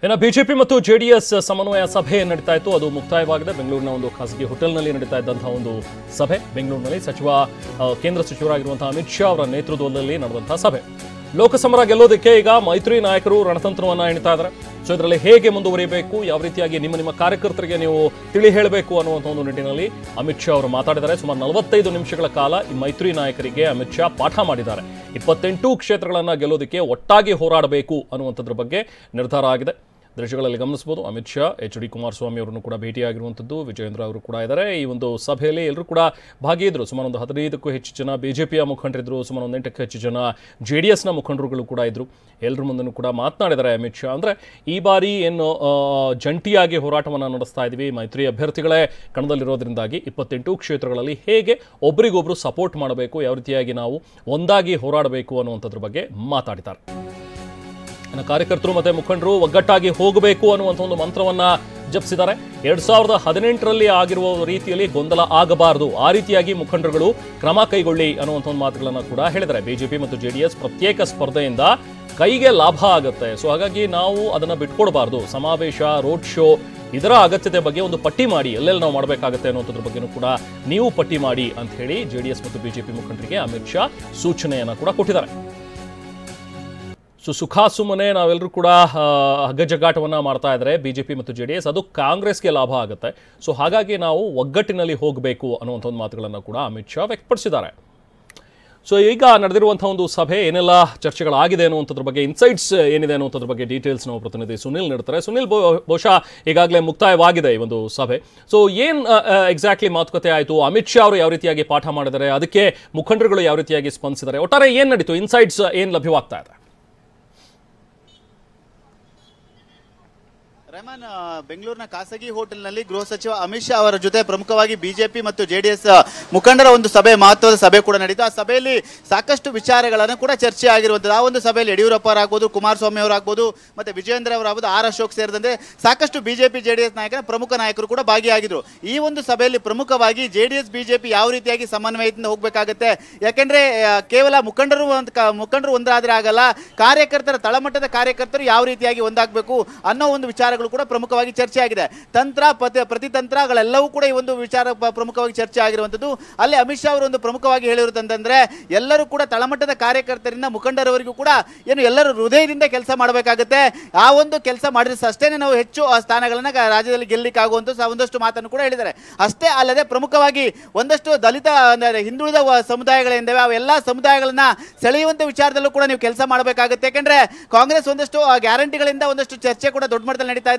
ಇನ್ನು ಬಿಜೆಪಿ ಮತ್ತು ಜೆಡಿಎಸ್ ಸಮನ್ವಯ ಸಭೆ ನಡೀತಾ ಇತ್ತು. ಅದು ಮುಕ್ತಾಯವಾಗಿದೆ. ಬೆಂಗಳೂರಿನ ಒಂದು ಖಾಸಗಿ ಹೋಟೆಲ್ನಲ್ಲಿ ನಡೀತಾ ಇದ್ದಂತಹ ಒಂದು ಸಭೆ. ಬೆಂಗಳೂರಿನಲ್ಲಿ ಕೇಂದ್ರ ಸಚಿವರಾಗಿರುವಂತಹ ಅಮಿತ್ ಶಾ ಅವರ ನೇತೃತ್ವದಲ್ಲಿ ನಡೆದಂತಹ ಸಭೆ. ಲೋಕಸಮರ ಗೆಲ್ಲೋದಕ್ಕೆ ಈಗ ಮೈತ್ರಿ ನಾಯಕರು ರಣತಂತ್ರವನ್ನ ಎಣಿತಾ ಇದ್ದಾರೆ. ಸೊ ಇದರಲ್ಲಿ ಹೇಗೆ ಮುಂದುವರಿಯಬೇಕು, ಯಾವ ರೀತಿಯಾಗಿ ನಿಮ್ಮ ಕಾರ್ಯಕರ್ತರಿಗೆ ನೀವು ತಿಳಿ ಹೇಳಬೇಕು ಅನ್ನುವಂಥ ಒಂದು ನಿಟ್ಟಿನಲ್ಲಿ ಅಮಿತ್ ಶಾ ಅವರು ಮಾತಾಡಿದ್ದಾರೆ. ಸುಮಾರು 45 ನಿಮಿಷಗಳ ಕಾಲ ಈ ಮೈತ್ರಿ ನಾಯಕರಿಗೆ ಅಮಿತ್ ಶಾ ಪಾಠ ಮಾಡಿದ್ದಾರೆ. 28 ಕ್ಷೇತ್ರಗಳನ್ನು ಗೆಲ್ಲೋದಕ್ಕೆ ಒಟ್ಟಾಗಿ ಹೋರಾಡಬೇಕು ಅನ್ನುವಂಥದ್ರ ಬಗ್ಗೆ ನಿರ್ಧಾರ ಆಗಿದೆ. ದೃಶ್ಯಗಳಲ್ಲಿ ಗಮನಿಸಬಹುದು. ಅಮಿತ್ ಶಾ HD ಕುಮಾರಸ್ವಾಮಿ ಅವರನ್ನು ಕೂಡ ಭೇಟಿಯಾಗಿರುವಂಥದ್ದು. ವಿಜಯೇಂದ್ರ ಅವರು ಕೂಡ ಇದ್ದಾರೆ. ಈ ಒಂದು ಸಭೆಯಲ್ಲಿ ಎಲ್ಲರೂ ಕೂಡ ಭಾಗಿಯಿದ್ರು. ಸುಮಾರು ಒಂದು 15ಕ್ಕೂ ಹೆಚ್ಚು ಜನ ಬಿಜೆಪಿಯ ಮುಖಂಡರಿದ್ರು. ಸುಮಾರು 18ಕ್ಕೂ ಹೆಚ್ಚು ಜನ JDSನ ಮುಖಂಡರುಗಳು ಕೂಡ ಇದ್ರು. ಎಲ್ಲರ ಮುಂದೂ ಕೂಡ ಮಾತನಾಡಿದ್ದಾರೆ ಅಮಿತ್ ಶಾ. ಅಂದರೆ ಈ ಬಾರಿ ಏನು ಜಂಟಿಯಾಗಿ ಹೋರಾಟವನ್ನು ನಡೆಸ್ತಾ ಇದ್ದೀವಿ, ಮೈತ್ರಿ ಅಭ್ಯರ್ಥಿಗಳೇ ಕಣದಲ್ಲಿರೋದ್ರಿಂದಾಗಿ 28 ಕ್ಷೇತ್ರಗಳಲ್ಲಿ ಹೇಗೆ ಒಬ್ಬರಿಗೊಬ್ಬರು ಸಪೋರ್ಟ್ ಮಾಡಬೇಕು, ಯಾವ ರೀತಿಯಾಗಿ ನಾವು ಒಂದಾಗಿ ಹೋರಾಡಬೇಕು ಅನ್ನುವಂಥದ್ರ ಬಗ್ಗೆ ಮಾತಾಡಿದ್ದಾರೆ. ಕಾರ್ಯಕರ್ತರು ಮತ್ತೆ ಮುಖಂಡರು ಒಗ್ಗಟ್ಟಾಗಿ ಹೋಗಬೇಕು ಅನ್ನುವಂಥ ಒಂದು ಮಂತ್ರವನ್ನ ಜಪಿಸಿದ್ದಾರೆ. 2018ರಲ್ಲಿ ಆಗಿರುವ ರೀತಿಯಲ್ಲಿ ಗೊಂದಲ ಆಗಬಾರದು, ಆ ರೀತಿಯಾಗಿ ಮುಖಂಡರುಗಳು ಕ್ರಮ ಕೈಗೊಳ್ಳಿ ಅನ್ನುವಂಥ ಒಂದು ಮಾತುಗಳನ್ನು ಕೂಡ ಹೇಳಿದ್ದಾರೆ. ಬಿಜೆಪಿ ಮತ್ತು JDS ಪ್ರತ್ಯೇಕ ಸ್ಪರ್ಧೆಯಿಂದ ಕೈಗೆ ಲಾಭ ಆಗುತ್ತೆ. ಸೊ ಹಾಗಾಗಿ ನಾವು ಅದನ್ನು ಬಿಟ್ಕೊಡ್ಬಾರ್ದು. ಸಮಾವೇಶ, ರೋಡ್ ಶೋ ಇದರ ಅಗತ್ಯತೆ ಬಗ್ಗೆ ಒಂದು ಪಟ್ಟಿ ಮಾಡಿ, ಎಲ್ಲೆಲ್ಲಿ ನಾವು ಮಾಡಬೇಕಾಗುತ್ತೆ ಅನ್ನೋದ್ರ ಬಗ್ಗೆನೂ ಕೂಡ ನೀವು ಪಟ್ಟಿ ಮಾಡಿ ಅಂತ ಹೇಳಿ JDS ಮತ್ತು ಬಿಜೆಪಿ ಮುಖಂಡರಿಗೆ ಅಮಿತ್ ಶಾ ಸೂಚನೆಯನ್ನು ಕೂಡ ಕೊಟ್ಟಿದ್ದಾರೆ. ಸೊ ಸುಖಾಸುಮ್ಮನೆ ನಾವೆಲ್ಲರೂ ಕೂಡ ಹಗ್ಗಜಗ್ಗಾಟವನ್ನು ಮಾಡ್ತಾ ಇದ್ದಾರೆ ಬಿಜೆಪಿ ಮತ್ತು JDS, ಅದು ಕಾಂಗ್ರೆಸ್ಗೆ ಲಾಭ ಆಗುತ್ತೆ. ಸೊ ಹಾಗಾಗಿ ನಾವು ಒಗ್ಗಟ್ಟಿನಲ್ಲಿ ಹೋಗಬೇಕು ಅನ್ನುವಂಥ ಒಂದು ಮಾತುಗಳನ್ನು ಕೂಡ ಅಮಿತ್ ಶಾ ವ್ಯಕ್ತಪಡಿಸಿದ್ದಾರೆ. ಸೊ ಈಗ ನಡೆದಿರುವಂಥ ಒಂದು ಸಭೆ ಏನೆಲ್ಲ ಚರ್ಚೆಗಳಾಗಿದೆ ಅನ್ನುವಂಥದ್ರ ಬಗ್ಗೆ, ಇನ್ಸೈಟ್ಸ್ ಏನಿದೆ ಅನ್ನುವಂಥದ್ರ ಬಗ್ಗೆ ಡೀಟೇಲ್ಸ್ ನಾವು ಪ್ರತಿನಿಧಿ ಸುನಿಲ್ ನೀಡ್ತಾರೆ. ಸುನಿಲ್, ಬಹುಶಃ ಈಗಾಗಲೇ ಮುಕ್ತಾಯವಾಗಿದೆ ಈ ಒಂದು ಸಭೆ. ಸೊ ಏನು ಎಕ್ಸಾಕ್ಟ್ಲಿ ಮಾತುಕತೆ ಆಯಿತು, ಅಮಿತ್ ಶಾ ಅವರು ಯಾವ ರೀತಿಯಾಗಿ ಪಾಠ ಮಾಡಿದ್ದಾರೆ, ಅದಕ್ಕೆ ಮುಖಂಡರುಗಳು ಯಾವ ರೀತಿಯಾಗಿ ಸ್ಪಂದಿಸಿದ್ದಾರೆ, ಒಟ್ಟಾರೆ ಏನು ನಡೀತು, ಇನ್ಸೈಟ್ಸ್ ಏನು ಲಭ್ಯವಾಗ್ತಾ ಇದೆ? ರೆಹಮಾನ್, ಬೆಂಗಳೂರಿನ ಖಾಸಗಿ ಹೋಟೆಲ್ನಲ್ಲಿ ಗೃಹ ಸಚಿವ ಅಮಿತ್ ಶಾ ಅವರ ಜೊತೆ ಪ್ರಮುಖವಾಗಿ ಬಿಜೆಪಿ ಮತ್ತು JDS ಮುಖಂಡರ ಒಂದು ಸಭೆ, ಮಹತ್ವದ ಸಭೆ ಕೂಡ ನಡೀತು. ಆ ಸಭೆಯಲ್ಲಿ ಸಾಕಷ್ಟು ವಿಚಾರಗಳನ್ನು ಕೂಡ ಚರ್ಚೆ ಆಗಿರುವಂಥದ್ದು. ಆ ಒಂದು ಸಭೆಯಲ್ಲಿ ಯಡಿಯೂರಪ್ಪ ಅವರಾಗ್ಬೋದು, ಕುಮಾರಸ್ವಾಮಿ ಅವರಾಗ್ಬೋದು, ಮತ್ತೆ ವಿಜಯೇಂದ್ರ ಅವರಾಗ್ಬೋದು, R ಅಶೋಕ್ ಸೇರಿದಂತೆ ಸಾಕಷ್ಟು ಬಿಜೆಪಿ JDS ನಾಯಕರ ಪ್ರಮುಖ ನಾಯಕರು ಕೂಡ ಭಾಗಿಯಾಗಿದ್ರು. ಈ ಒಂದು ಸಭೆಯಲ್ಲಿ ಪ್ರಮುಖವಾಗಿ JDS ಬಿಜೆಪಿ ಯಾವ ರೀತಿಯಾಗಿ ಸಮನ್ವಯದಿಂದ ಹೋಗಬೇಕಾಗುತ್ತೆ, ಯಾಕೆಂದ್ರೆ ಕೇವಲ ಮುಖಂಡರು ಒಂದಾದ್ರೆ ಆಗಲ್ಲ, ಕಾರ್ಯಕರ್ತರ ತಳಮಟ್ಟದ ಕಾರ್ಯಕರ್ತರು ಯಾವ ರೀತಿಯಾಗಿ ಒಂದಾಗಬೇಕು ಅನ್ನೋ ಒಂದು ವಿಚಾರಗಳು ಕೂಡ ಪ್ರಮುಖವಾಗಿ ಚರ್ಚೆ ಆಗಿದೆ. ತಂತ್ರ ಪ್ರತಿತಂತ್ರಗಳೆಲ್ಲವೂ ಕೂಡ ಈ ಒಂದು ವಿಚಾರ ಪ್ರಮುಖವಾಗಿ ಚರ್ಚೆ ಆಗಿರುವಂಥದ್ದು. ಅಲ್ಲಿ ಅಮಿತ್ ಶಾ ಅವರು ಒಂದು ಪ್ರಮುಖವಾಗಿ ಹೇಳಿರುತ್ತಂತಂದ್ರೆ, ಎಲ್ಲರೂ ಕೂಡ ತಳಮಟ್ಟದ ಕಾರ್ಯಕರ್ತರಿಂದ ಮುಖಂಡರವರೆಗೂ ಕೂಡ ಎಲ್ಲರೂ ಹೃದಯದಿಂದ ಕೆಲಸ ಮಾಡಬೇಕಾಗುತ್ತೆ. ಆ ಒಂದು ಕೆಲಸ ಮಾಡಿದ್ರೆ ಅಷ್ಟೇನೆ ನಾವು ಹೆಚ್ಚು ಸ್ಥಾನಗಳನ್ನ ರಾಜ್ಯದಲ್ಲಿ ಗೆಲ್ಲಲಿಕ್ಕಾಗುವಂಥ ಒಂದಷ್ಟು ಮಾತನ್ನು ಕೂಡ ಹೇಳಿದ್ದಾರೆ. ಅಷ್ಟೇ ಅಲ್ಲದೆ ಪ್ರಮುಖವಾಗಿ ಒಂದಷ್ಟು ದಲಿತ ಹಿಂದುಳಿದ ಸಮುದಾಯಗಳಿಂದವೆ, ಅವೆಲ್ಲ ಸಮುದಾಯಗಳನ್ನ ಸೆಳೆಯುವಂತ ವಿಚಾರದಲ್ಲೂ ಕೂಡ ನೀವು ಕೆಲಸ ಮಾಡಬೇಕಾಗುತ್ತೆ. ಯಾಕೆಂದ್ರೆ ಕಾಂಗ್ರೆಸ್ ಒಂದಷ್ಟು ಗ್ಯಾರಂಟಿಗಳಿಂದ ಒಂದಷ್ಟು ಚರ್ಚೆ ಕೂಡ ದೊಡ್ಡ ಮಟ್ಟದಲ್ಲಿ ನಡೀತಾ ಇದೆ,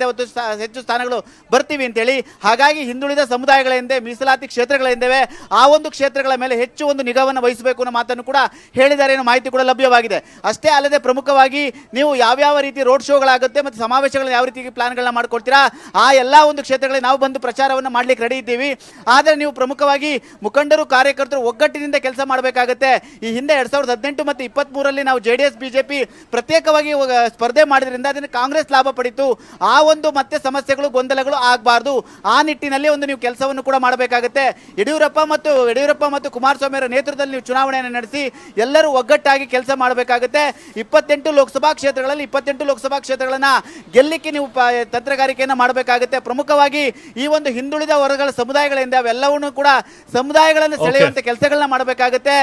ಹೆಚ್ಚು ಸ್ಥಾನಗಳು ಬರ್ತೀವಿ ಅಂತೇಳಿ. ಹಾಗಾಗಿ ಹಿಂದುಳಿದ ಸಮುದಾಯಗಳಿಂದ, ಮೀಸಲಾತಿ ಕ್ಷೇತ್ರಗಳಿಂದವೆ, ಆ ಒಂದು ಕ್ಷೇತ್ರಗಳ ಮೇಲೆ ಹೆಚ್ಚು ಒಂದು ನಿಗಾವನ್ನು ವಹಿಸಬೇಕು ಅನ್ನೋ ಮಾತನ್ನು ಕೂಡ ಹೇಳಿದ್ದಾರೆ ಅನ್ನೋ ಮಾಹಿತಿ ಕೂಡ ಲಭ್ಯವಾಗಿದೆ. ಅಷ್ಟೇ ಅಲ್ಲದೆ ಪ್ರಮುಖವಾಗಿ ನೀವು ಯಾವ್ಯಾವ ರೀತಿ ರೋಡ್ ಶೋಗಳಾಗುತ್ತೆ ಮತ್ತು ಸಮಾವೇಶಗಳನ್ನ ಯಾವ ರೀತಿ ಪ್ಲಾನ್ಗಳನ್ನ ಮಾಡ್ಕೊಳ್ತೀರಾ, ಆ ಎಲ್ಲ ಒಂದು ಕ್ಷೇತ್ರಗಳಿಗೆ ನಾವು ಬಂದು ಪ್ರಚಾರವನ್ನು ಮಾಡ್ಲಿಕ್ಕೆ ರೆಡಿ ಇದ್ದೀವಿ. ಆದರೆ ನೀವು ಪ್ರಮುಖವಾಗಿ ಮುಖಂಡರು, ಕಾರ್ಯಕರ್ತರು ಒಗ್ಗಟ್ಟಿನಿಂದ ಕೆಲಸ ಮಾಡಬೇಕಾಗುತ್ತೆ. ಈ ಹಿಂದೆ 2018 ಮತ್ತು 23ರಲ್ಲಿ ನಾವು JDS ಬಿಜೆಪಿ ಪ್ರತ್ಯೇಕವಾಗಿ ಸ್ಪರ್ಧೆ ಮಾಡಿದ್ರಿಂದ ಅದನ್ನು ಕಾಂಗ್ರೆಸ್ ಲಾಭ ಪಡಿತು. ಆ ಒಂದು ಮತ್ತೆ ಸಮಸ್ಯೆಗಳು, ಗೊಂದಲಗಳು ಆಗಬಾರ್ದು. ಆ ನಿಟ್ಟಿನಲ್ಲಿ ಒಂದು ನೀವು ಕೆಲಸವನ್ನು ಕೂಡ ಮಾಡಬೇಕಾಗುತ್ತೆ. ಯಡಿಯೂರಪ್ಪ ಮತ್ತು ಕುಮಾರಸ್ವಾಮಿ ಅವರ ನೇತೃತ್ವದಲ್ಲಿ ನೀವು ಚುನಾವಣೆಯನ್ನು ನಡೆಸಿ ಎಲ್ಲರೂ ಒಗ್ಗಟ್ಟಾಗಿ ಕೆಲಸ ಮಾಡಬೇಕಾಗುತ್ತೆ. 28 ಲೋಕಸಭಾ ಕ್ಷೇತ್ರಗಳನ್ನ ಗೆಲ್ಲಿಕ್ಕೆ ನೀವು ತಂತ್ರಗಾರಿಕೆಯನ್ನು ಮಾಡಬೇಕಾಗುತ್ತೆ. ಪ್ರಮುಖವಾಗಿ ಈ ಒಂದು ಹಿಂದುಳಿದ ವರ್ಗಗಳ ಸಮುದಾಯಗಳಿಂದ ಅವೆಲ್ಲವನ್ನೂ ಕೂಡ ಸಮುದಾಯಗಳನ್ನು ಸೆಳೆಯುವಂತ ಕೆಲಸಗಳನ್ನ ಮಾಡಬೇಕಾಗುತ್ತೆ.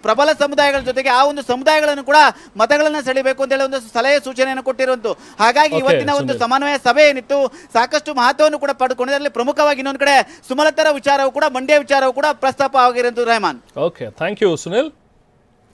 ಪ್ರಬಲ ಸಮುದಾಯಗಳ ಜೊತೆಗೆ ಆ ಒಂದು ಸಮುದಾಯಗಳನ್ನು ಕೂಡ ಮತಗಳನ್ನ ಸೆಳೆಯಬೇಕು ಅಂತ ಹೇಳಿ ಒಂದು ಸಲಹೆ ಸೂಚನೆಯನ್ನು ಕೊಟ್ಟಿರುವಂತ. ಹಾಗಾಗಿ ಇವತ್ತಿನ ಒಂದು ಸಮನ್ವಯ ಸಭೆ ಏನಿತ್ತು ಸಾಕಷ್ಟು ಮಹತ್ವವನ್ನು ಕೂಡ ಪಡೆದುಕೊಂಡಿದ್ರಲ್ಲಿ ಪ್ರಮುಖವಾಗಿ ಇನ್ನೊಂದು ಕಡೆ ಸುಮಲತಾರ ವಿಚಾರವೂ ಕೂಡ, ಮಂಡ್ಯ ವಿಚಾರವೂ ಕೂಡ ಪ್ರಸ್ತಾಪ ಆಗಿರುವಂತದ್ದು. Rahman, okay, thank you Sunil.